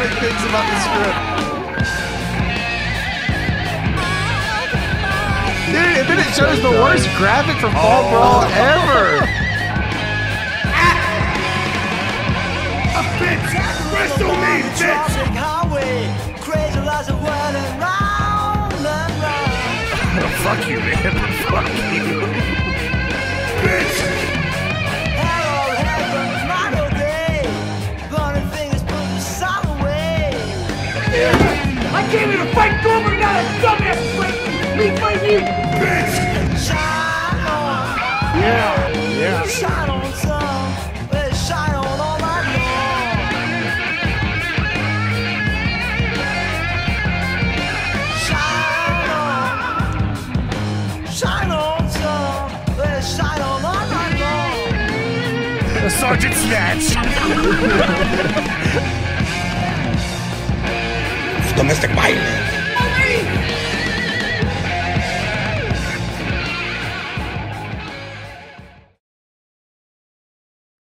he thinks about the script. Dude, and then it shows the worst graphic from Fall Brawl ever. Wrestle me, bitch! Fuck you, man. Fuck you. Bitch! I came here to fight Goldberg, not a dumbass fight. Me fight you. Bitch! Yeah. Shine on some, let's shine on all night long. Shine on some, let's shine on all night long. Sergeant Snatch. Domestic violence.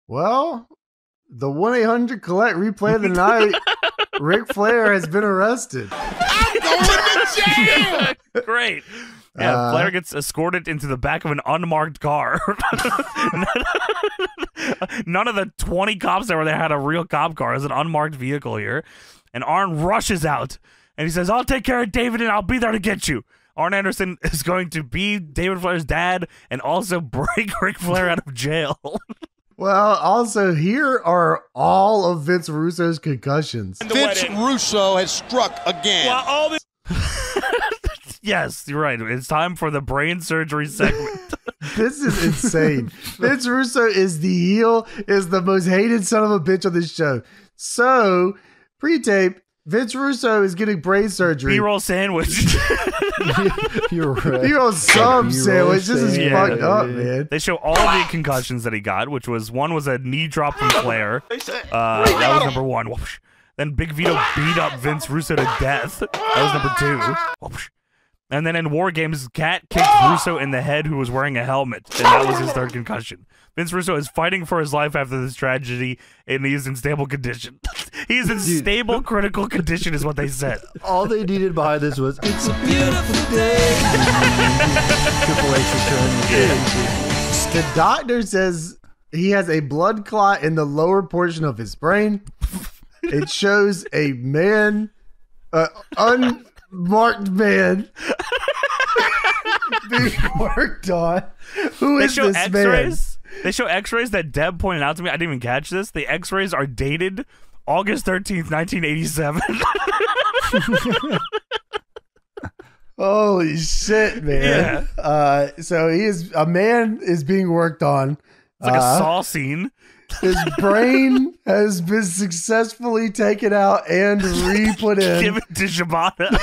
Well, the 1-800-COLLECT replay of the night. Ric Flair has been arrested. I'm going to jail! Great. Yeah, Flair gets escorted into the back of an unmarked car. None of the 20 cops that were there had a real cop car. It's an unmarked vehicle here. And Arn rushes out, and he says, I'll take care of David, and I'll be there to get you. Arn Anderson is going to be David Flair's dad and also break Ric Flair out of jail. Well, also, here are all of Vince Russo's concussions. Vince Russo has struck again. Well, all this yes, you're right. It's time for the brain surgery segment. This is insane. Vince Russo is the heel, is the most hated son of a bitch on this show. So, pre-tape, Vince Russo is getting brain surgery. B-roll sandwich. You're right. B-roll sub sandwich. This is fucked up, man. They show all the concussions that he got, which was one was a knee drop from Flair. That was number one. Then Big Vito beat up Vince Russo to death. That was number two. And then in War Games, Cat kicked Russo in the head, who was wearing a helmet, and that was his third concussion. Vince Russo is fighting for his life after this tragedy, and he is in stable condition. He's in stable critical condition, is what they said. All they needed behind this was, it's a beautiful day. Triple H return. The doctor says he has a blood clot in the lower portion of his brain. It shows a man, unmarked man, being worked on. Who is this X-rays? Man? They show X-rays that Deb pointed out to me. I didn't even catch this. The X-rays are dated August 13th, 1987. Holy shit, man! Yeah. So a man is being worked on. It's like a Saw scene. His brain has been successfully taken out and re-put in. Give it to Shibata.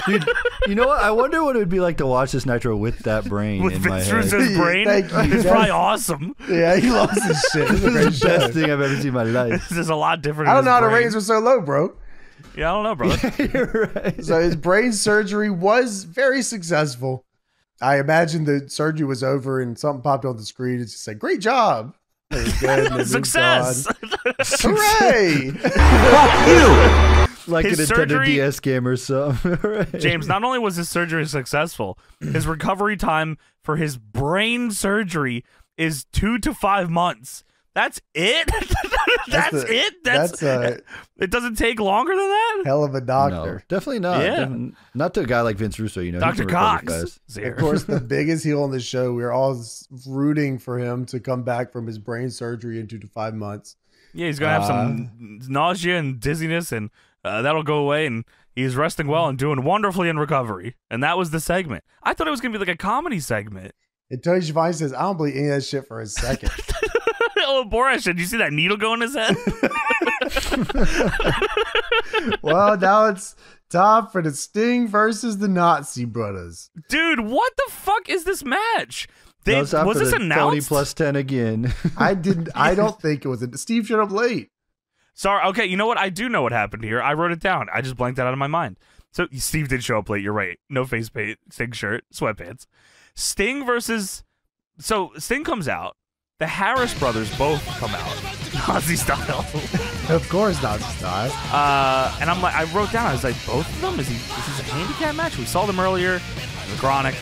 Dude, you know what? I wonder what it would be like to watch this Nitro with that brain with in Vince my head. Russo's brain? It's probably awesome. Yeah, he lost his shit. This is the best thing I've ever seen in my life. This is a lot different. I don't know how the ratings were so low, bro. Yeah, I don't know, bro. You're right. So his brain surgery was very successful. I imagine the surgery was over and something popped on the screen. It's just like, great job. Success! Hooray! Fuck you! Like his a Nintendo surgery, DS game or something. Right. James, not only was his surgery successful, his recovery time for his brain surgery is 2 to 5 months. That's it? That's it? It doesn't take longer than that? Hell of a doctor. No, definitely not. Yeah. Not to a guy like Vince Russo, you know. Dr. Cox. Of course, the biggest heel on the show. We're all rooting for him to come back from his brain surgery in 2 to 5 months. Yeah, he's going to have some nausea and dizziness, and that'll go away, and he's resting well and doing wonderfully in recovery. And that was the segment. I thought it was going to be like a comedy segment. And Tony Schiavone says, I don't believe any of that shit for a second. Oh, Boris, did you see that needle go in his head? Well, now it's time for the Sting versus the Nazi Brothers. Dude, what the fuck is this match? Was this announced? 20 plus 10 again. I don't think it was. Steve showed up late. Sorry. Okay, you know what? I do know what happened here. I wrote it down. I just blanked that out of my mind. So Steve did show up late. You're right. No face paint, Sting shirt, sweatpants. Sting versus... So Sting comes out. The Harris brothers both come out. Nazi style. Of course, Nazi style. And I'm like, I wrote down, I was like, both of them? Is this a handicap match? We saw them earlier. The Chronic.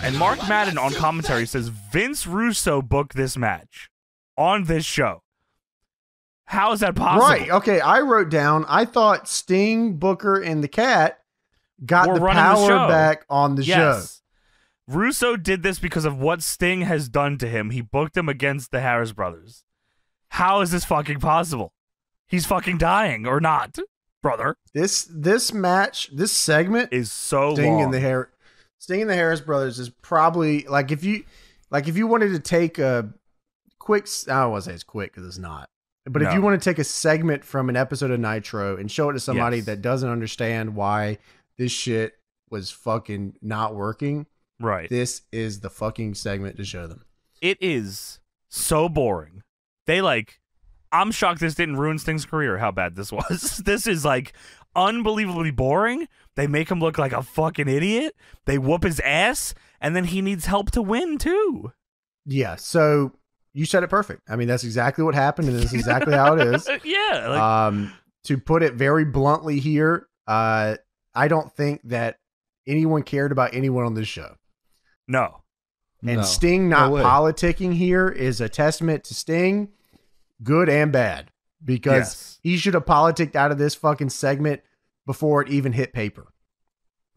And Mark Madden on commentary says Vince Russo booked this match on this show. How is that possible? Right. Okay. I wrote down, I thought Sting, Booker, and the Cat got the power back on the show. Russo did this because of what Sting has done to him. He booked him against the Harris brothers. How is this fucking possible? He's fucking dying or not, brother. This match, this segment is so Sting long. And the Sting and the Harris brothers is probably like if you wanted to take a quick, I don't want to say it's quick because it's not. But if you want to take a segment from an episode of Nitro and show it to somebody that doesn't understand why this shit was fucking not working, right? This is the fucking segment to show them. It is so boring. I'm shocked this didn't ruin Sting's career, how bad this was. This is like unbelievably boring. They make him look like a fucking idiot. They whoop his ass, and then he needs help to win too. Yeah, so you said it perfect. I mean, that's exactly what happened, and that's exactly how it is. Yeah. To put it very bluntly here, I don't think that anyone cared about anyone on this show. No. And Sting not politicking here is a testament to Sting, good and bad, because he should have politicked out of this fucking segment before it even hit paper.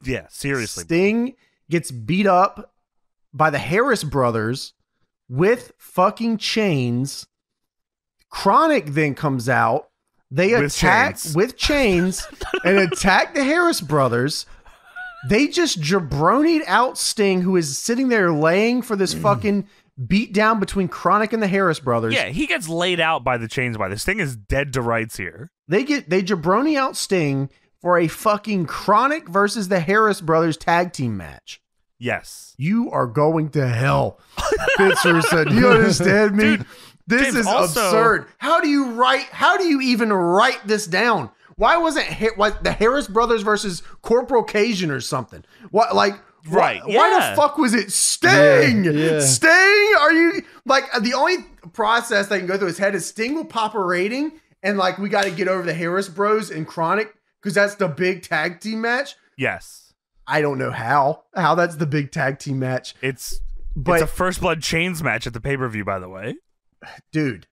Yeah, seriously. Sting gets beat up by the Harris brothers with fucking chains. Chronic then comes out. They attack with chains and attack the Harris brothers. They just jabronied out Sting, who is sitting there laying for this fucking beat down between Chronic and the Harris brothers. Yeah, he gets laid out by the chains by this. Sting is dead to rights here. They jabroni out Sting for a fucking Chronic versus the Harris brothers tag team match. Yes. You are going to hell, Vince Russo. Do you understand me? Dude, this James, is also absurd. How do you even write this down? Why wasn't the Harris brothers versus Corporal Cajun or something? What, like, right? Why the fuck was it Sting? Yeah. Sting? Are you like the only process that can go through his head is Sting will pop a rating and like we got to get over the Harris Bros and Chronic because that's the big tag team match. Yes. I don't know how that's the big tag team match. It's a First Blood Chains match at the pay-per-view, by the way. Dude,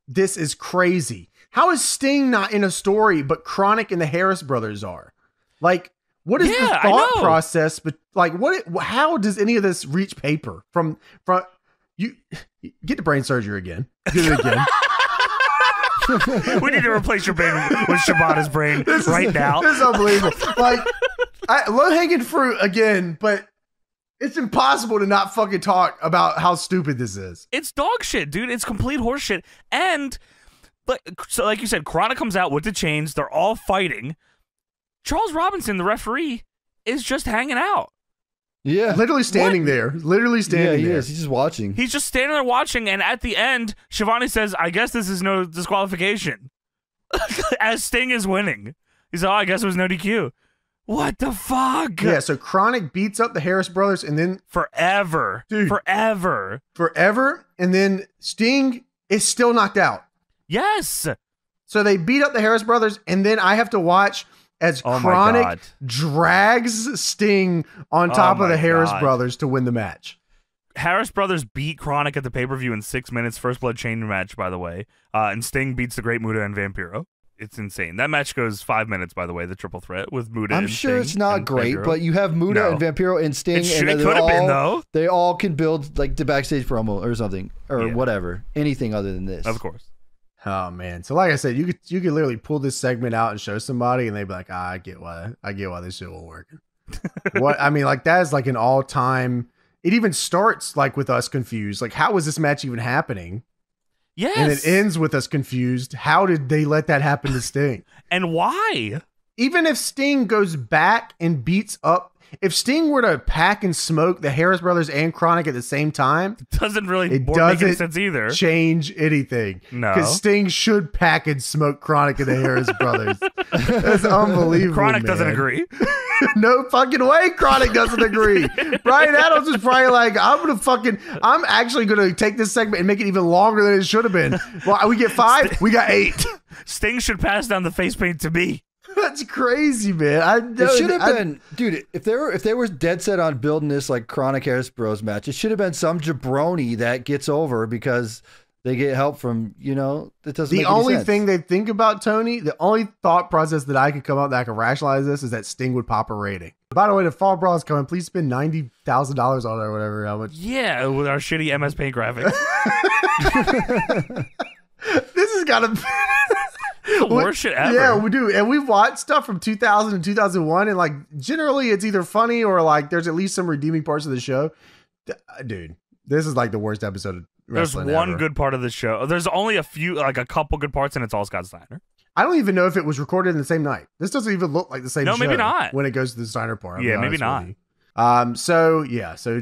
this is crazy. How is Sting not in a story, but Chronic and the Harris brothers are? Like, what is the thought process? But like, how does any of this reach paper from you? Get the brain surgery again. Get it again. We need to replace your brain with Shibata's brain now. This is unbelievable. Like, low hanging fruit again, but it's impossible to not fucking talk about how stupid this is. It's dog shit, dude. It's complete horse shit. And so, like you said, Chronic comes out with the chains. They're all fighting. Charles Robinson, the referee, is just hanging out. Yeah. Literally standing there. Literally standing there. He is. He's just watching. He's just standing there watching, and at the end, Shivani says, I guess this is no disqualification. As Sting is winning. He's like, I guess it was no DQ. What the fuck? Yeah, so Chronic beats up the Harris brothers, and then... Forever. Dude. Forever. And then Sting is still knocked out. Yes. So they beat up the Harris brothers, and then I have to watch as Chronic drags Sting on top of the Harris brothers to win the match. Harris brothers beat Chronic at the pay-per-view in 6 minutes. First Blood Chain match, by the way. And Sting beats the Great Muta and Vampiro. It's insane. That match goes 5 minutes, by the way, the triple threat with Muta I'm and sure Sting it's not great, Vampiro. but you have Muta and Vampiro and Sting. It could have been, though. They all can build like the backstage promo or something, or whatever. Anything other than this. Of course. Oh man! So like I said, you could literally pull this segment out and show somebody, and they'd be like, I get why this shit won't work. What I mean, like that is like an all time. It even starts like with us confused. Like, how was this match even happening? Yes, and it ends with us confused. How did they let that happen to Sting? And why? Even if Sting goes back and beats up. If Sting were to pack and smoke the Harris brothers and Chronic at the same time, it doesn't really make any sense either. Change anything. No. Because Sting should pack and smoke Chronic and the Harris brothers. That's unbelievable. Chronic man. doesn't agree. No fucking way Chronic doesn't agree. Brian Adams is probably like, I'm actually going to take this segment and make it even longer than it should have been. Well, we get 5, we got 8. Sting should pass down the face paint to me. That's crazy, man. It should have been, dude. If they were dead set on building this like Chronic Harris Bros match, it should have been some jabroni that gets over because they get help from, that doesn't. The only thing they think about, Tony, the only thought process that I can come up that I can rationalize this is that Sting would pop a rating. By the way, the Fall Brawl is coming. Please spend $90,000 on it or whatever. How much? Yeah, with our shitty MS Paint graphics. This has got to. The worst shit ever. Yeah, we do. And we've watched stuff from 2000 and 2001, and like generally it's either funny or like there's at least some redeeming parts of the show. Dude, this is like the worst episode of wrestling. There's one ever. good part of the show. There's only a couple good parts, and it's all Scott Steiner. I don't even know if it was recorded in the same night. This doesn't even look like the same show. No, maybe not. When it goes to the Steiner part. Yeah, maybe not. So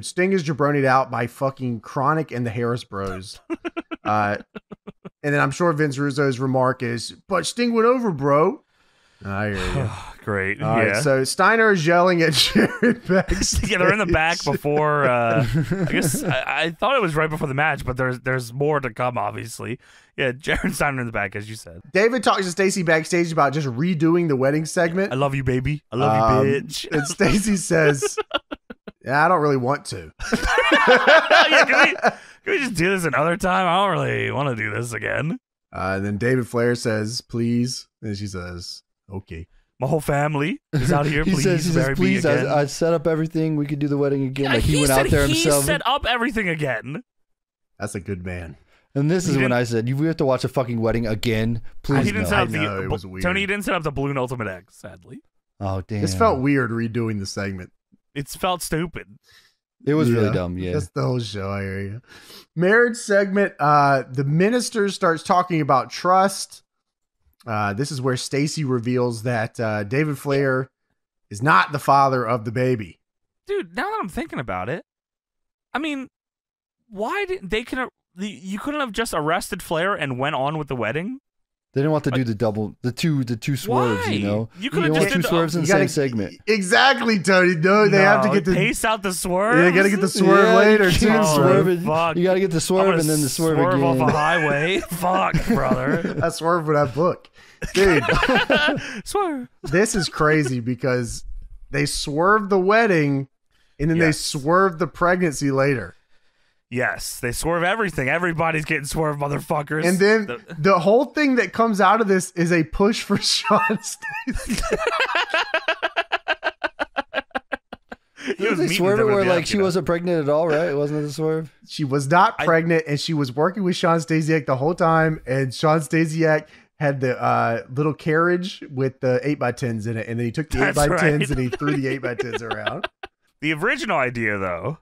Sting is jabronied out by fucking Chronic and the Harris Bros. And then I'm sure Vince Russo's remark is, but Sting went over, bro. I hear you. Great. Right, so Steiner is yelling at Jarrett backstage. Yeah, they're in the back before. I guess I thought it was right before the match, but there's more to come, obviously. Yeah, Jarrett Steiner in the back, as you said. David talks to Stacey backstage about just redoing the wedding segment. I love you, baby. I love you, bitch. And Stacey says, yeah, I don't really want to. Can we just do this another time? I don't really want to do this again. And then David Flair says, please. And she says, okay. My whole family is out here. Please, he says, please, again. I set up everything. We could do the wedding again. Yeah, like he went out there himself. He set up everything again. That's a good man. And this is when I said, we have to watch a fucking wedding again. Please, it was weird. Tony, he didn't set up the Balloon Ultimate X, sadly. Oh, damn. This felt weird redoing the segment. It felt stupid. It was really dumb, yeah. That's the whole show, I hear you. Marriage segment, the minister starts talking about trust. This is where Stacey reveals that David Flair is not the father of the baby. Dude, now that I'm thinking about it, I mean, why did you couldn't have just arrested Flair and went on with the wedding? They didn't want to do the two swerves, Why? You could have just did two swerves in the same segment. Exactly, Tony. No, they have to get the pace out the swerve. They got to get the swerve later too. Fuck. You got to get the swerve and then the swerve again. Off a highway. Fuck, brother. I swerved with that book, dude. Swerve. This is crazy because they swerved the wedding and then they swerved the pregnancy later. Yes, they swerve everything. Everybody's getting swerved, motherfuckers. And then the whole thing that comes out of this is a push for Sean Stacey. They swerve it where like she wasn't pregnant at all, right? Wasn't it the swerve? She was not pregnant, and she was working with Sean Stasiak the whole time. And Sean Stasiak had the little carriage with the 8x10s in it, and then he took the 8x10s and he threw the 8x10s around. The original idea, though,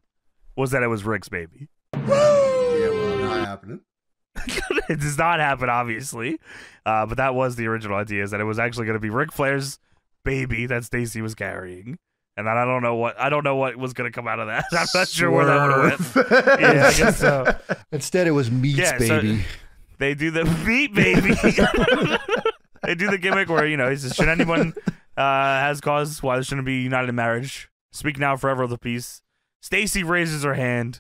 was that it was Rick's baby. Yeah, well, not happening. It does not happen, obviously, but that was the original idea: is that it was actually going to be Ric Flair's baby that Stacey was carrying, and then I don't know what was going to come out of that. I'm not sure where that would have went. Yeah, I guess so. Instead, it was Meat's baby. So they do the Meat baby. They do the gimmick where he says, "Should anyone has cause why there shouldn't be united in marriage, speak now, forever of the peace." Stacey raises her hand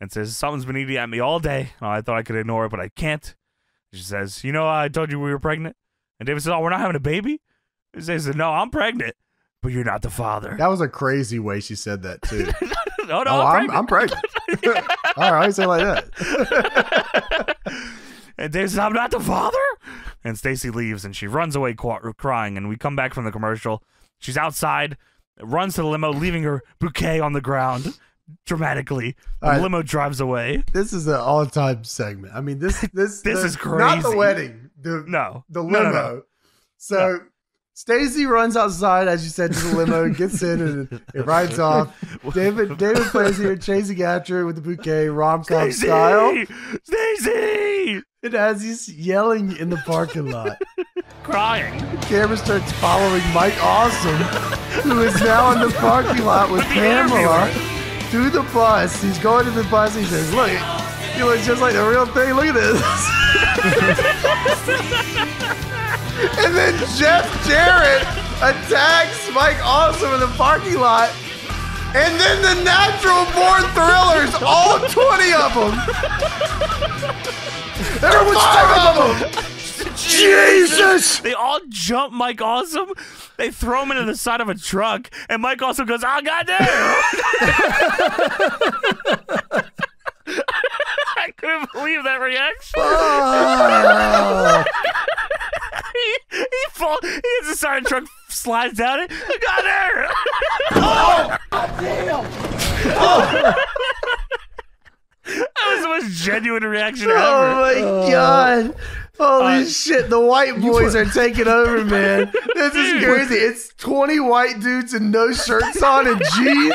and says, "Something's been eating at me all day. Oh, I thought I could ignore it, but I can't." She says, I told you we were pregnant. And David says, "Oh, we're not having a baby?" He says, "No, I'm pregnant, but you're not the father." That was a crazy way she said that, too. No, I'm pregnant. All right, say it like that. And David says, "I'm not the father?" And Stacey leaves, and she runs away crying, and we come back from the commercial. She's outside, runs to the limo, leaving her bouquet on the ground dramatically. The limo drives away. This is an all-time segment. I mean, this is crazy. Not the wedding. The limo. No. So Stacey runs outside, as you said, to the limo, gets in, and it rides off. David plays here, chasing after it with the bouquet, rom-com style. Stacey! And as he's yelling in the parking lot, crying, the camera starts following Mike Awesome, who is now in the parking lot with Pamela to the bus. He's going to the bus. He says, "Look, he looks just like the real thing. Look at this." And then Jeff Jarrett attacks Mike Awesome in the parking lot. And then the Natural Born Thrillers, all 20 of them. There were 5 of them. Jesus! They all jump Mike Awesome. They throw him into the side of a truck, and Mike Awesome goes, "Oh, goddamn!" I couldn't believe that reaction. Oh. he hits the side of the truck, slides down it. Got there! Oh! Damn! That was the most genuine reaction Oh ever. my god. Holy shit, the white boys are taking over, man. This is crazy. It's 20 white dudes and no shirts on and jeans.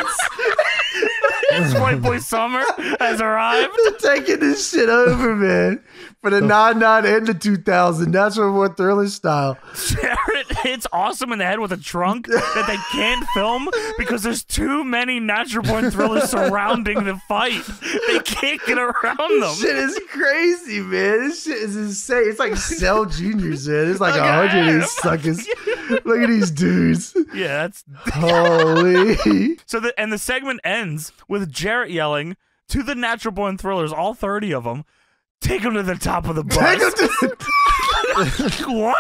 It's White Boy Summer has arrived. They're taking this shit over, man. For the 99 and the 2000. That's what more Thriller style. Jarrett hits Awesome in the head with a trunk that they can't film because there's too many Natural Born Thrillers surrounding the fight. They can't get around them. This shit is crazy, man. This shit is insane. It's like Cell Juniors, man. It's like 100 of these suckers. Look at these dudes. Yeah, that's holy. So the segment ends with Jarrett yelling to the Natural Born Thrillers, all 30 of them, "Take them to the top of the bus." Take them to What?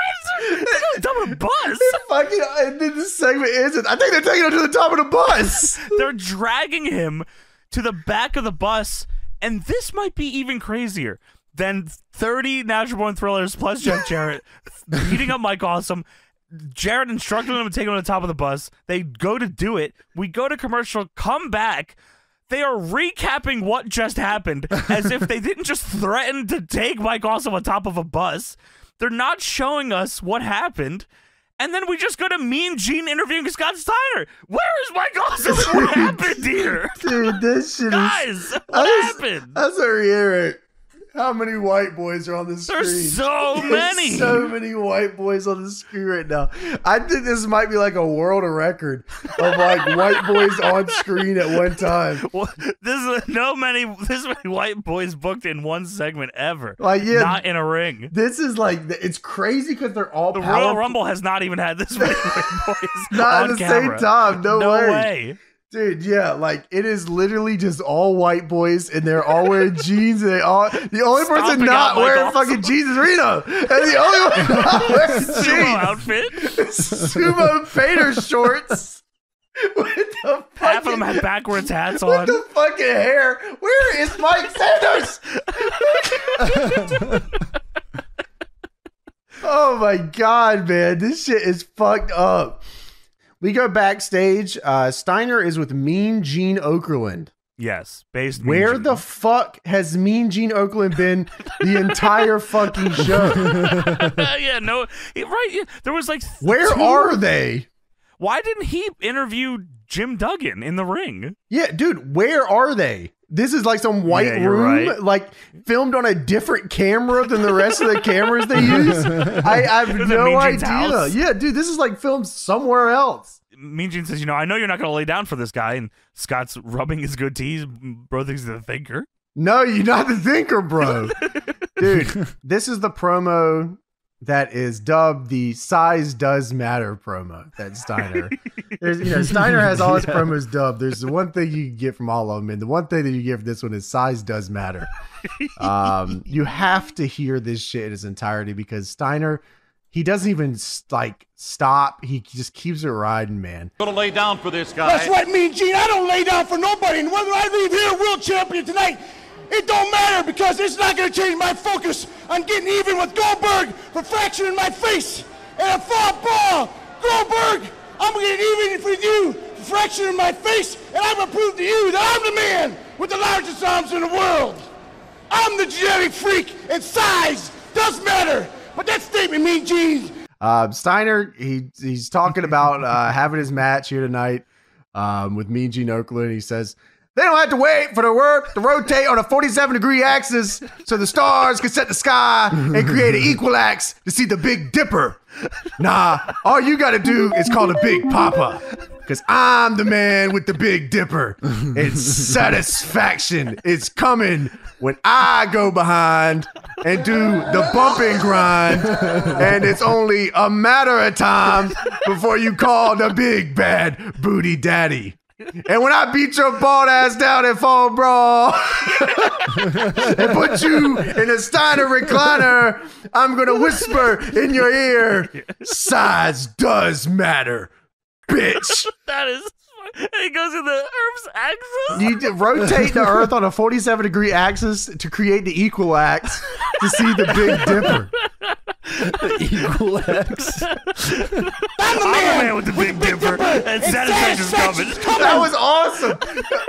Take them to the top of the bus? Fucking, and then the segment ends. I think they're taking him to the top of the bus. They're dragging him to the back of the bus, and this might be even crazier than 30 Natural Born Thrillers plus Jeff Jarrett beating up Mike Awesome. Jarrett instructed them to take him to the top of the bus. They go to do it. We go to commercial, come back. They are recapping what just happened as if they didn't just threaten to take Mike Awesome on top of a bus. They're not showing us what happened. And then we just go to Mean Gene interviewing Scott Steiner. Where is Mike Awesome? What happened here? Dude, this shit Guys, what happened? That's a reiterate. How many white boys are on the screen? There's so many. There's so many white boys on the screen right now. I think this might be like a world record of like white boys on screen at one time. Well, this many white boys booked in one segment ever. Like, yeah, not in a ring. This is like, it's crazy because they're all the powerful. Royal Rumble has not even had this many white boys not on at the camera. same time. No way. way. Dude, yeah, like it is literally just all white boys, and they're all wearing jeans. And the only person Stomping not out Mike wearing Awesome. fucking jeans is Reno, and the only one not wearing jeans. Sumo outfit. Sumo Painter shorts. With the fucking, Half of them had backwards hats on. With the fucking hair. Where is Mike Sanders? Oh my god, man, this shit is fucked up. We go backstage. Steiner is with Mean Gene Okerlund. Yes, based. Where the fuck has Mean Gene Okerlund been the entire fucking show? Yeah, no, right. Yeah, there was like. Where are they? Why didn't he interview Jim Duggan in the ring? Yeah, dude, where are they? This is like some white room, right. like filmed on a different camera than the rest of the cameras they use. I have no idea. House? Yeah, dude, this is like filmed somewhere else. Mean Gene says, I know you're not going to lay down for this guy. And Scott's rubbing his goatee. Bro thinks he's the thinker. No, you're not the thinker, bro. Dude, this is the promo that is dubbed the "Size Does Matter" promo that Steiner. Steiner has all his promos dubbed. There's the one thing you can get from all of them, and the one thing that you get from this one is "Size Does Matter." You have to hear this shit in its entirety because Steiner, he doesn't even like stop. He just keeps it riding, man. Gonna lay down for this guy. That's right, Mean Gene. I don't lay down for nobody. And whether I leave here world champion tonight, it don't matter because it's not going to change my focus on getting even with Goldberg for fracturing my face. And a fall ball, Goldberg, I'm going to get even with you for fracturing my face, and I'm going to prove to you that I'm the man with the largest arms in the world. I'm the genetic freak, and size does matter. But that statement, Mean Gene. Steiner, he's talking about having his match here tonight with Mean Gene Okerlund. He says, they don't have to wait for the work to rotate on a 47-degree axis so the stars can set the sky and create an equal axe to see the Big Dipper. Nah, all you got to do is call the Big Papa because I'm the man with the Big Dipper. And satisfaction is coming when I go behind and do the bump and grind, and it's only a matter of time before you call the big bad booty daddy. And when I beat your bald ass down at Fall Brawl and put you in a Steiner recliner, I'm going to whisper in your ear, size does matter, bitch. That is... And he goes in the Earth's axis. You rotate the Earth on a 47-degree axis to create the equalax to see the Big Dipper. The equalax. I'm the man with the Big Dipper. And satisfaction's coming. That was awesome.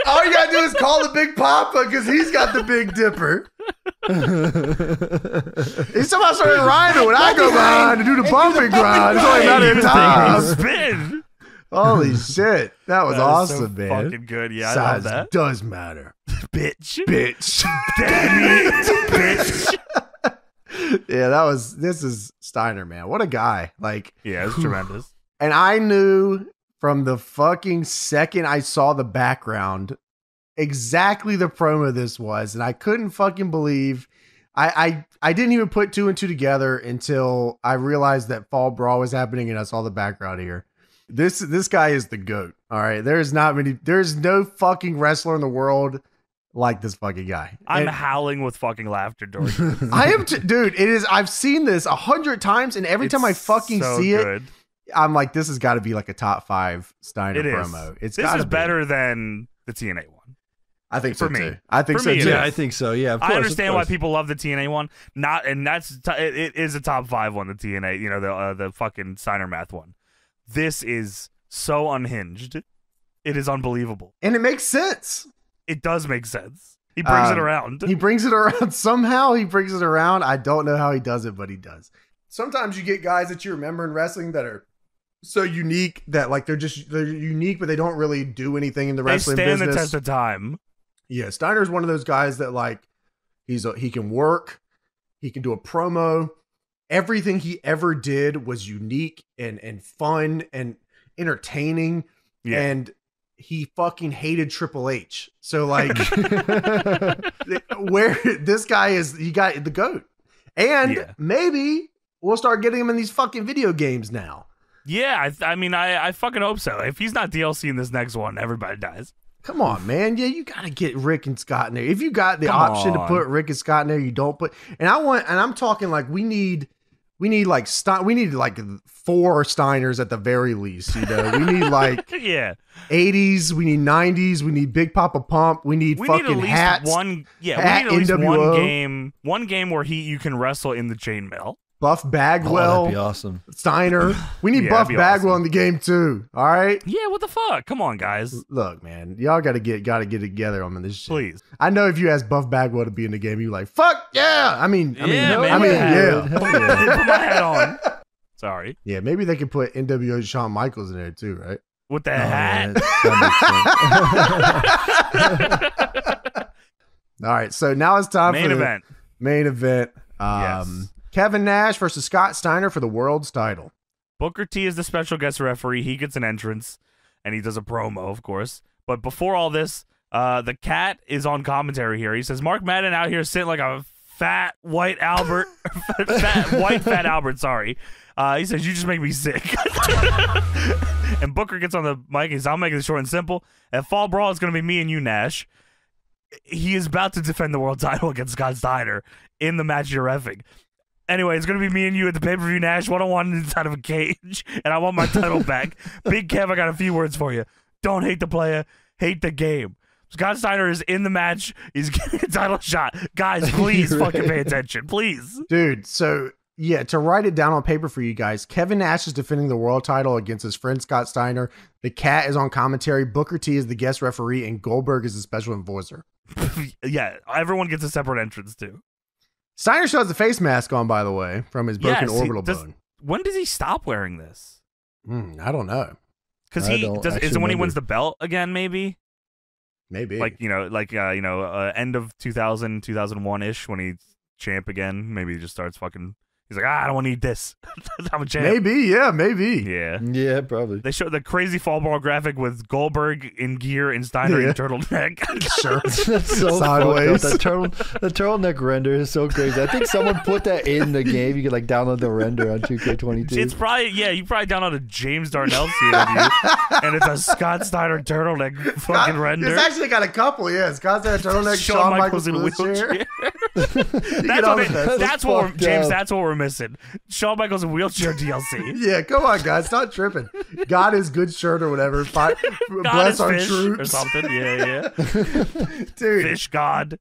All you gotta do is call the Big Papa because he's got the Big Dipper. He somehow started rhyming when I go behind to do the bump and grind. It's only a matter of time. Spin. Holy shit. That was awesome, so man. Fucking good. Yeah, I Size love that. does matter. Bitch. Bitch. Damn it. Bitch. Yeah, this is Steiner, man. What a guy. Like, yeah, it's tremendous. And I knew from the fucking second I saw the background exactly the promo this was, and I couldn't fucking believe I didn't even put two and two together until I realized that Fall Brawl was happening and I saw the background here. This guy is the GOAT. All right. There's no fucking wrestler in the world like this fucking guy. I'm howling with fucking laughter during this. I am dude, it is I've seen this 100 times and every time I fucking see it, I'm like, this has got to be like a top 5 Steiner promo. This is better than the TNA one. I think for so me. too. I think so too. Yeah, I think so. Yeah, of course, I understand why people love the TNA one. It is a top 5 one. The TNA, you know, the fucking Steiner math one. This is so unhinged. It is unbelievable. And it makes sense. It does make sense. He brings it around. He brings it around. Somehow he brings it around. I don't know how he does it, but he does. Sometimes you get guys that you remember in wrestling that are so unique that like they're unique, but they don't really do anything in the wrestling business. They stand the test of time. Yeah, Steiner's one of those guys that like he can work, he can do a promo. Everything he ever did was unique and fun and entertaining. Yeah. And he fucking hated Triple H. So like where this guy is, he got the GOAT. And maybe we'll start getting him in these fucking video games now. Yeah, I mean, I fucking hope so. If he's not DLC in this next one, everybody dies. Come on, man. Yeah, you got to get Rick and Scott in there. If you got the option to put Rick and Scott in there, you don't put. And I'm talking like we need like 4 Steiners at the very least. You know, we need like 80s, we need 90s, we need Big Papa Pump, we need fucking at least hats. We need at least one game where you can wrestle in the chainmail. Buff Bagwell. Oh, that'd be awesome. Steiner. We need Buff Bagwell in the game too. All right. Yeah, what the fuck? Come on, guys. Look, man, y'all gotta get together on this shit. Please. I know if you ask Buff Bagwell to be in the game, you're like, fuck yeah. I mean, Put yeah. my hat on. Sorry. Yeah, maybe they could put NWO Shawn Michaels in there too, right? With the hat. All right, so now it's time for the main event. Yes. Kevin Nash versus Scott Steiner for the world's title. Booker T is the special guest referee. He gets an entrance, and he does a promo, of course. But before all this, the cat is on commentary here. He says, Mark Madden out here sitting like a fat white Albert. fat Albert, sorry. He says, you just make me sick. And Booker gets on the mic. He says, I'll make it short and simple. At Fall Brawl, it's going to be me and you, Nash. He is about to defend the world title against Scott Steiner in the match you're reffing. Anyway, it's going to be me and you at the pay-per-view, Nash, one-on-one inside of a cage, and I want my title back. Big Kev, I got a few words for you. Don't hate the player, hate the game. Scott Steiner is in the match. He's getting a title shot. Guys, please fucking pay attention. Please. Dude, so, yeah, to write it down on paper for you guys, Kevin Nash is defending the world title against his friend Scott Steiner. The cat is on commentary. Booker T is the guest referee, and Goldberg is the special enforcer. Yeah, everyone gets a separate entrance, too. Steiner still has the face mask on, by the way, from his broken orbital bone. When does he stop wearing this? I don't know. Because is it when he wins the belt again? Maybe. Like end of 2000, 2001 ish when he's champ again. Maybe he just starts fucking He's like, I don't want to eat this. I'm a champ. Maybe, yeah, maybe. Yeah. Yeah, probably. They showed the crazy fall ball graphic with Goldberg in gear and Steiner in turtleneck. Sure. That's so Sideways. fucked up. The turtleneck render is so crazy. I think someone put that in the game. You could like download the render on 2K22. It's probably, you probably downloaded James Darnell CW, and it's a Scott Steiner turtleneck fucking render. It's actually got a couple, yeah. Scott Steiner turtleneck, Shawn Michaels in a wheelchair. That's what we're missing. Shawn Michaels in wheelchair DLC. Yeah, come on, guys, stop tripping. God is good shirt or whatever. Bless our troops or something. Yeah. Dude, Fish God.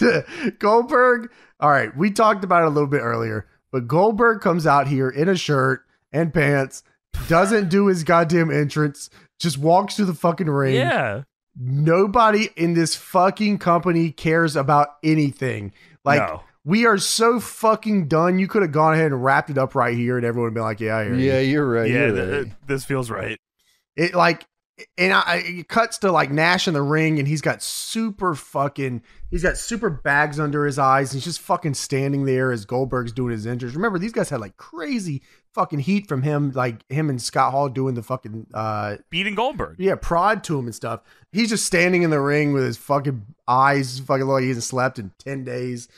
Dude, Goldberg. All right, we talked about it a little bit earlier, but Goldberg comes out here in a shirt and pants, doesn't do his goddamn entrance, just walks to the fucking ring. Yeah. Nobody in this fucking company cares about anything. Like, no. We are so fucking done. You could have gone ahead and wrapped it up right here, and everyone would be like, "Yeah, I hear you." Yeah, you're right. Yeah, you're right. this feels right. It like, and it cuts to like Nash in the ring, and he's got super bags under his eyes. And he's just fucking standing there as Goldberg's doing his entrance. Remember, these guys had like crazy fucking heat from him, like him and Scott Hall doing the fucking beating Goldberg. Yeah, prod to him and stuff. He's just standing in the ring with his fucking eyes fucking like he hasn't slept in 10 days.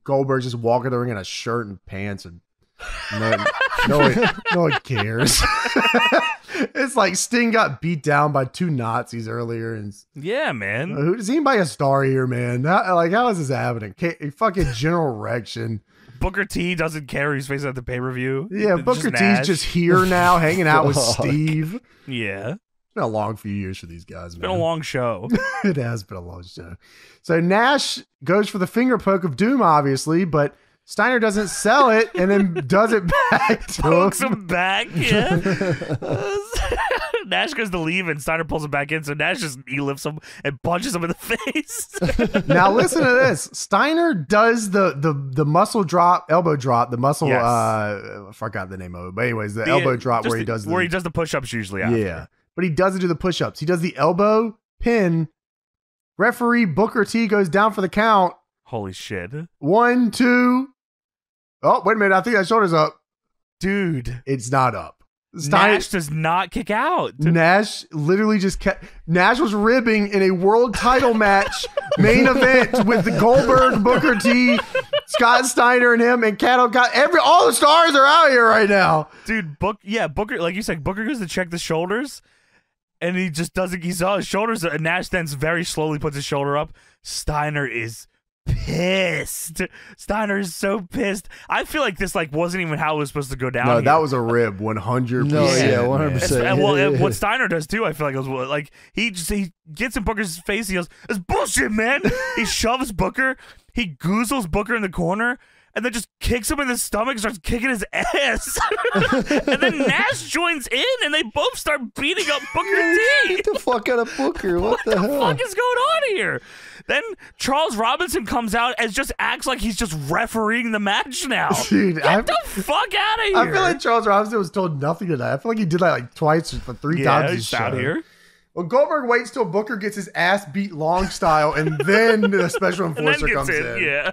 Goldberg's just walking the ring in a shirt and pants, and no one cares. It's like Sting got beat down by 2 Nazis earlier, and yeah, man. Who does anybody a star here, man? How is this happening? Fucking general erection. Booker T doesn't care. He's facing at the pay-per-view. Yeah, Booker T's just here now, hanging out with Steve. Yeah. It's been a long few years for these guys, man. It's been a long show. It has been a long show. So Nash goes for the finger poke of doom, obviously, but Steiner doesn't sell it and then does it back to Pokes him. him back, yeah. Nash goes to leave and Steiner pulls him back in, so Nash just lifts him and punches him in the face. Now listen to this. Steiner does the muscle drop, elbow drop, the muscle Yes. I forgot the name of it. But anyways, the elbow drop where he does the push-ups usually after. Yeah. But he doesn't do the push-ups. He does the elbow pin. Referee Booker T goes down for the count. Holy shit. 1, 2. Oh, wait a minute. I think that shoulder's up. Dude. It's not up. Nash does not kick out. Nash literally just kept. Nash was ribbing in a world title match main event with the Goldberg, Booker T, Scott Steiner, and him, and Kato got all the stars are out here right now. Dude, Booker, like you said, Booker goes to check the shoulders, and he just doesn't. He saw his shoulders, and Nash then very slowly puts his shoulder up. Steiner is pissed. Steiner is so pissed. I feel like this wasn't even how it was supposed to go down. No, here. that was a rib, 100%. No, yeah, 100%. Well, what Steiner does too, I feel like it was like he gets in Booker's face. He goes, "It's bullshit, man." He shoves Booker. He goozles Booker in the corner. And then just kicks him in the stomach and starts kicking his ass. And then Nash joins in and they both start beating up Booker T. Get the fuck out of Booker. What the hell? What the fuck is going on here? Then Charles Robinson comes out and just acts like he's just refereeing the match now. Dude, Get the fuck out of here. I feel like Charles Robinson was told nothing tonight. I feel like he did that like twice or 3 times this show. Out here. Well, Goldberg waits till Booker gets his ass beat long style, and then the special enforcer comes in. Yeah.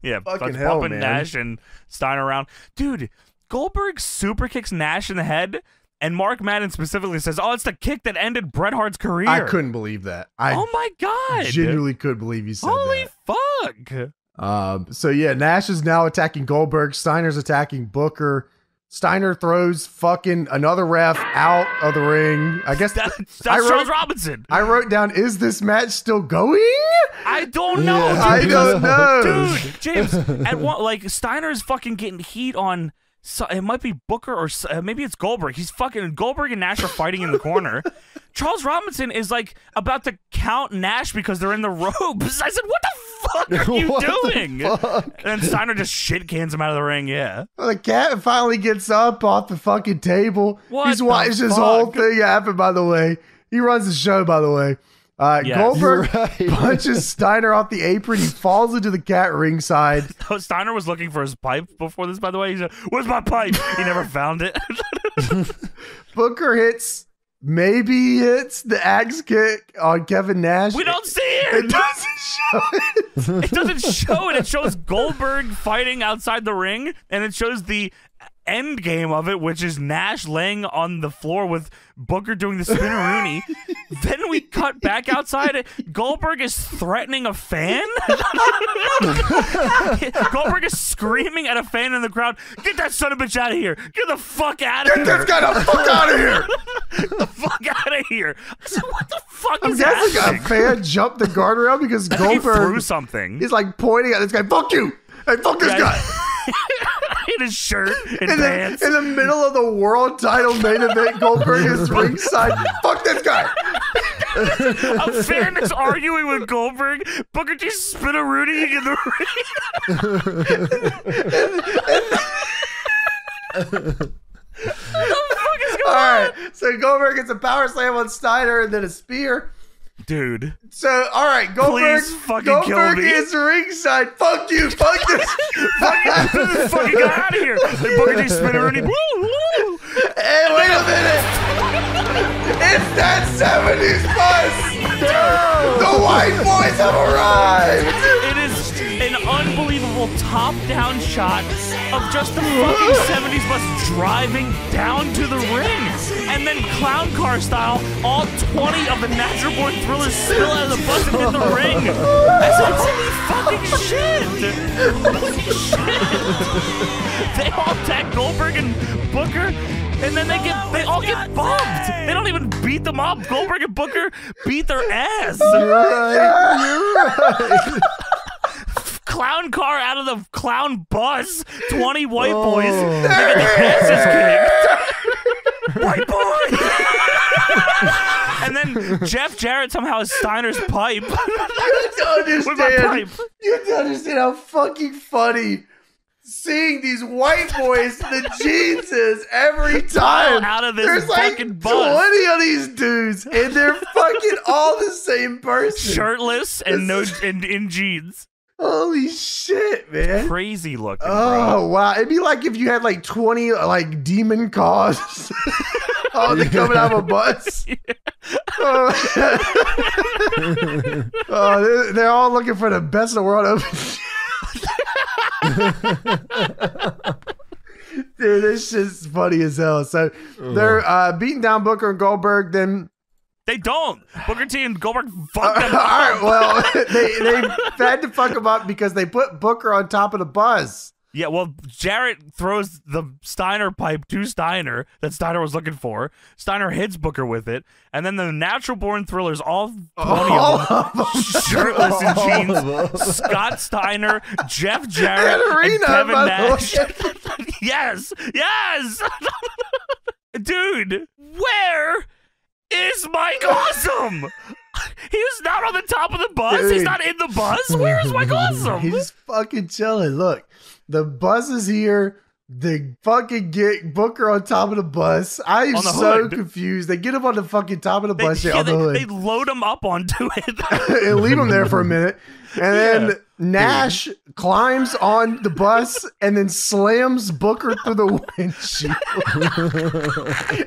Yeah, fucking hell, bumping man. Nash and Steiner around. Dude, Goldberg super kicks Nash in the head, and Mark Madden specifically says, "Oh, it's the kick that ended Bret Hart's career." I couldn't believe that. Oh my god! Genuinely could believe you said Holy that. fuck! So yeah, Nash is now attacking Goldberg. Steiner's attacking Booker. Steiner throws fucking another ref out of the ring. I guess that's Charles Robinson. I wrote down, is this match still going? I don't know. Yeah, I don't know. Dude, James, at what, Steiner is fucking getting heat on, so it might be Booker or maybe it's Goldberg. Goldberg and Nash are fighting in the corner. Charles Robinson is about to count Nash because they're in the ropes. I said, what the fuck are you doing? And Steiner just shit cans him out of the ring, yeah. Well, the cat finally gets up off the fucking table. He's watched this fuck? whole thing happen, by the way. He runs the show, by the way. Yes. Goldberg punches Steiner off the apron. He falls into the cat ringside. Steiner was looking for his pipe before this, by the way. He said, "Where's my pipe?" He never found it. Booker hits the axe kick on Kevin Nash. We don't see it. It doesn't show it. It doesn't show it. It shows Goldberg fighting outside the ring, and it shows the end game of it, which is Nash laying on the floor with Booker doing the spin-a-rooney. Then we cut back outside. Goldberg is threatening a fan. Goldberg is screaming at a fan in the crowd, "Get that son of a bitch out of here! Get the fuck out of here! Get this guy the fuck out of here! Get the fuck out of here!" I said, "What the fuck is That's happening?" like a fan jumped the guardrail because He Goldberg threw something. He's like pointing at this guy. Fuck you! Hey, fuck this guy! In his shirt and pants. In the middle of the world title main event, Goldberg is ringside. Fuck this guy! A fan is arguing with Goldberg. Booker T spin-a-rooney in the ring. All right, so Goldberg gets a power slam on Steiner and then a spear. Dude. So, all right, Goldberg, Please fucking kill me. is ringside. Fuck you. Fuck this. Fuck this fucking guy out of here. Then Booker T spin-a-rooney. Hey, wait a minute. It's that 70s bus. The white boys have arrived. It is an unbelievable top-down shot of just the fucking 70s bus driving down to the ring. And then clown car style, all 20 of the Natural Born Thrillers spill out of the bus and hit the ring. I said, holy fucking shit. Holy shit. They all attack Goldberg and Booker, and then they all get bumped. They don't even beat them up. Goldberg and Booker beat their ass. You're right. Clown car out of the clown bus. 20 white boys. They get their asses kicked. White boy. And then Jeff Jarrett somehow has Steiner's pipe. You don't With my understand. pipe. You don't understand how fucking funny seeing these white boys, the jeans is every time. Out of this There's like fucking bus. 20 of these dudes, and they're fucking all the same person. Shirtless and in jeans. Holy shit, man. Crazy looking, Oh, bro. wow. It'd be like if you had like 20 like demon cars. Oh, they're coming out of a bus. Oh, they're all looking for the best in the world. Dude, this shit's funny as hell. So they're beating down Booker and Goldberg. Then They don't. Booker T and Goldberg fuck them all up. right, well, they had to fuck him up because they put Booker on top of the bus. Yeah, well, Jarrett throws the Steiner pipe to Steiner that Steiner was looking for. Steiner hits Booker with it, and then the Natural Born Thrillers, all 20 of them, shirtless in jeans. Scott Steiner, Jeff Jarrett, and Kevin Nash. Yes, yes. Dude, where is Mike Awesome? He was not on the top of the bus. Dude. He's not in the bus. Where is Mike Awesome? He's fucking chilling. Look, the bus is here. They fucking get Booker on top of the bus. I am On the so hood. confused. They get him on the fucking top of the bus. Yeah, On the hood. they load him up onto it. And leave him there for a minute. And then Nash climbs on the bus and then slams Booker through the windshield.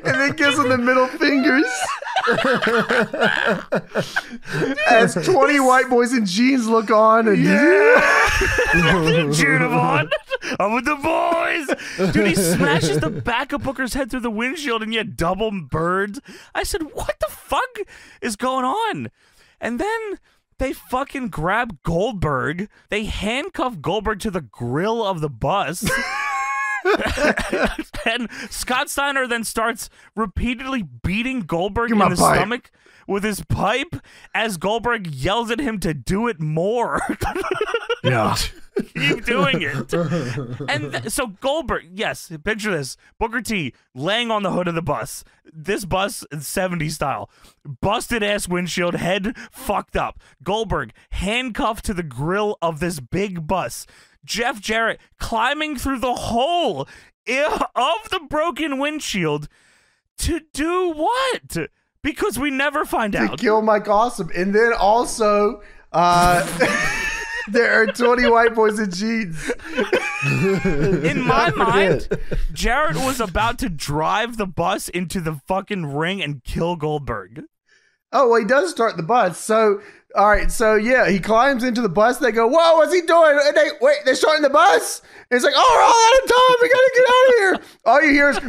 And then gives him the middle fingers. As 20 white boys in jeans look on. And Cheering him on. I'm with the boys. Dude, he smashes the back of Booker's head through the windshield and yet double birds. I said, what the fuck is going on? And then they fucking grab Goldberg. They handcuff Goldberg to the grill of the bus. And Scott Steiner then starts repeatedly beating Goldberg in the stomach with his pipe as Goldberg yells at him to do it more. yeah. Keep doing it. And so Goldberg, yes, picture this. Booker T laying on the hood of the bus. This bus is 70s style. Busted ass windshield, head fucked up. Goldberg handcuffed to the grill of this big bus. Jeff Jarrett climbing through the hole of the broken windshield to do what? Because we never find out. To kill Mike Awesome. And then also, there are 20 white boys in jeans. In my mind, Jarrett was about to drive the bus into the fucking ring and kill Goldberg. Oh, well, he does start the bus. So, all right. So, yeah, he climbs into the bus. They go, whoa, what's he doing? And they're starting the bus? And it's like, oh, we're all out of time. We got to get out of here. All you hear is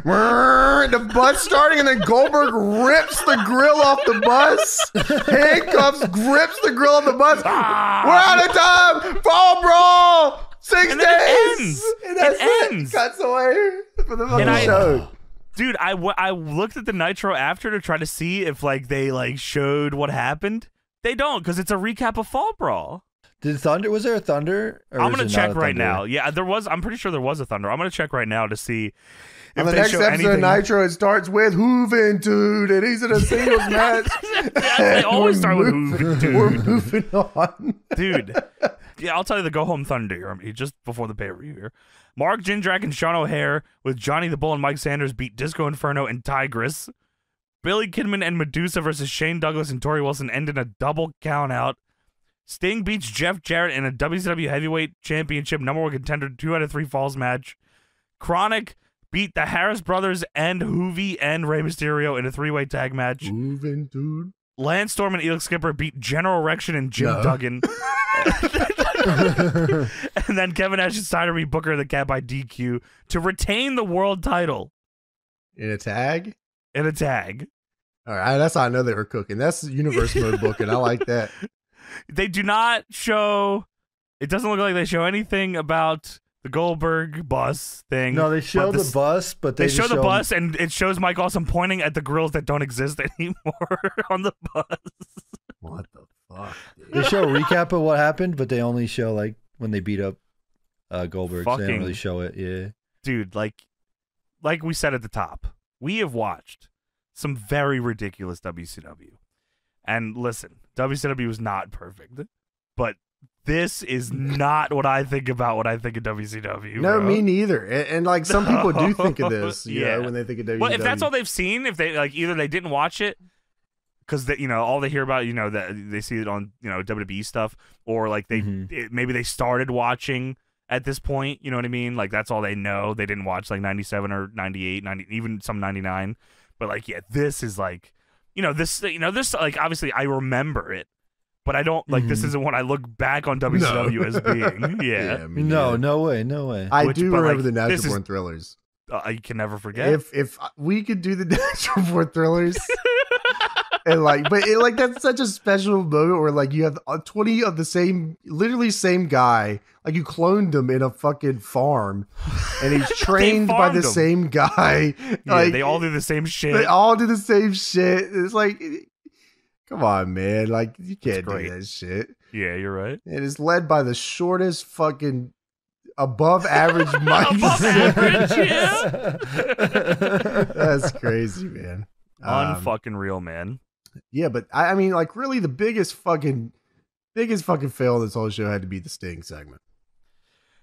the bus starting, and then Goldberg rips the grill off the bus. Handcuffs, grips the grill off the bus. We're out of time. Fall brawl. 6 and days. It ends. It ends. Cuts away for the fucking show. Dude, I looked at the Nitro after to try to see if like they like showed what happened. They don't, because it's a recap of Fall Brawl. Was there a Thunder? Or I'm gonna check right now. Yeah, there was. I'm pretty sure there was a Thunder. I'm gonna check right now to see. On the next episode of Nitro, it starts with Juventud, and he's in a singles match. They always start with Juventud. We're moving on, dude. Yeah, I'll tell you the Go Home Thunder just before the pay-per-view here. Mark Jindrak and Sean O'Haire with Johnny the Bull and Mike Sanders beat Disco Inferno and Tigress. Billy Kidman and Medusa versus Shane Douglas and Tori Wilson end in a double countout. Sting beats Jeff Jarrett in a WCW Heavyweight Championship #1 contender 2 out of 3 falls match. Chronic beat the Harris Brothers and Hoovy and Rey Mysterio in a 3-way tag match. Moving, dude. Lance Storm and Elix Skipper beat General Erection and Jim Duggan. And then Kevin Nash and Steiner beat Booker the Cat by DQ to retain the world title. In a tag? In a tag. All right, that's how I know they were cooking. That's universe mode booking. I like that. They do not show... It doesn't look like they show anything about the Goldberg bus thing. No, they show the bus, but they show the bus, and it shows Mike Awesome pointing at the grills that don't exist anymore on the bus. What the fuck? Dude? They show a recap of what happened, but they only show like when they beat up Goldberg. So they don't really show it. Yeah, dude, like we said at the top, we have watched some very ridiculous WCW, and listen, WCW is not perfect, but this is not what I think about when I think of WCW. No, me neither. And like some people do think of this, you know, when they think of WCW. Well, if that's all they've seen, if they like either they didn't watch it because they, you know, all they hear about, you know, that they see it on, you know, WWE stuff, or like they maybe they started watching at this point, you know what I mean? Like that's all they know. They didn't watch like 97 or 98, 90, even some 99. But like, yeah, this is like, this like obviously I remember it. But I don't like this isn't what I look back on WCW as being. Yeah. No way. I do remember the Natural Born Thrillers. You can never forget. If we could do the Natural Born Thrillers, and like that's such a special moment where like you have 20 of the same, literally same guy, like you cloned him in a fucking farm, and he's trained by the same guy. Yeah, like, they all do the same shit. They all do the same shit. It's like. Come on, man. Like, you can't do that shit. Yeah, you're right. It is led by the shortest fucking above average Mike. Above average, yeah. That's crazy, man. Unfucking real, man. Yeah, but I mean, like, really the biggest fucking fail of this whole show had to be the Sting segment.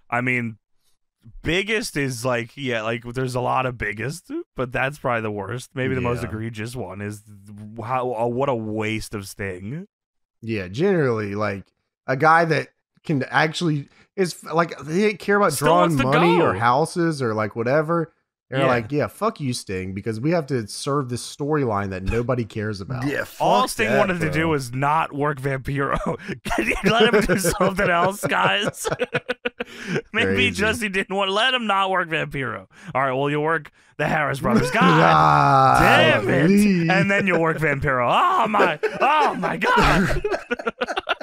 I mean, biggest is like, yeah, like there's a lot of biggest, but that's probably the worst. Maybe the most egregious one is what a waste of Sting. Yeah, generally, like a guy that can actually is like they didn't care about drawing money or houses or like whatever. They're like, yeah, fuck you, Sting, because we have to serve this storyline that nobody cares about. Yeah, all Sting wanted to do was not work Vampiro. Can you let him do something else, guys? Maybe just he didn't want to let him not work Vampiro. All right, well, you'll work the Harris Brothers. God damn it. And then you'll work Vampiro. Oh my God.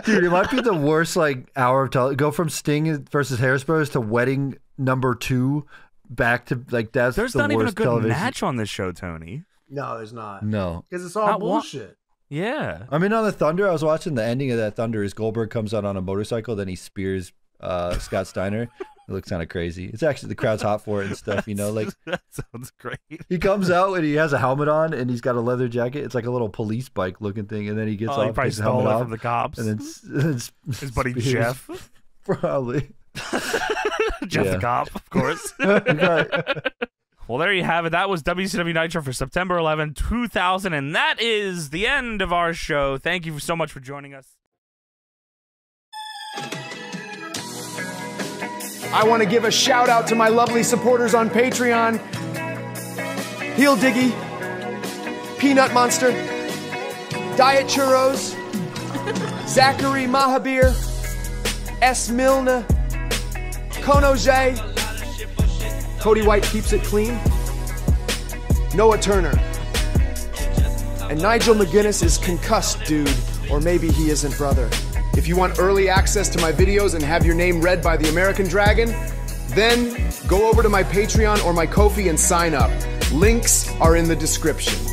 Dude, it might be the worst like hour of television. Go from Sting versus Harris Brothers to Wedding #2 back to like that's there's the not even a worst good television. match on this show, Tony. No, there's not. No, because it's all bullshit. Yeah, I mean on the Thunder, I was watching the ending of that Thunder. Is Goldberg comes out on a motorcycle, then he spears Scott Steiner. It looks kind of crazy. It's actually the crowd's hot for it and stuff, you know. Like that sounds great. He comes out and he has a helmet on and he's got a leather jacket. It's like a little police bike looking thing, and then he gets off. He probably stole it from the cops. And then his buddy Jeff, probably. Jeff the cop, of course. Well, there you have it. That was WCW Nitro for September 11, 2000, and that is the end of our show. Thank you so much for joining us. I want to give a shout out to my lovely supporters on Patreon. HeelDiggy, PeeNutMonSter, Diet Churros, Zachary Mahabir, S. Milne, Kono Zhay, Cody White Keeps It Clean, Noah Turner, and Nigel McGuinness is concussed, dude, or maybe he isn't, brother. If you want early access to my videos and have your name read by the American Dragon, then go over to my Patreon or my Ko-fi and sign up. Links are in the description.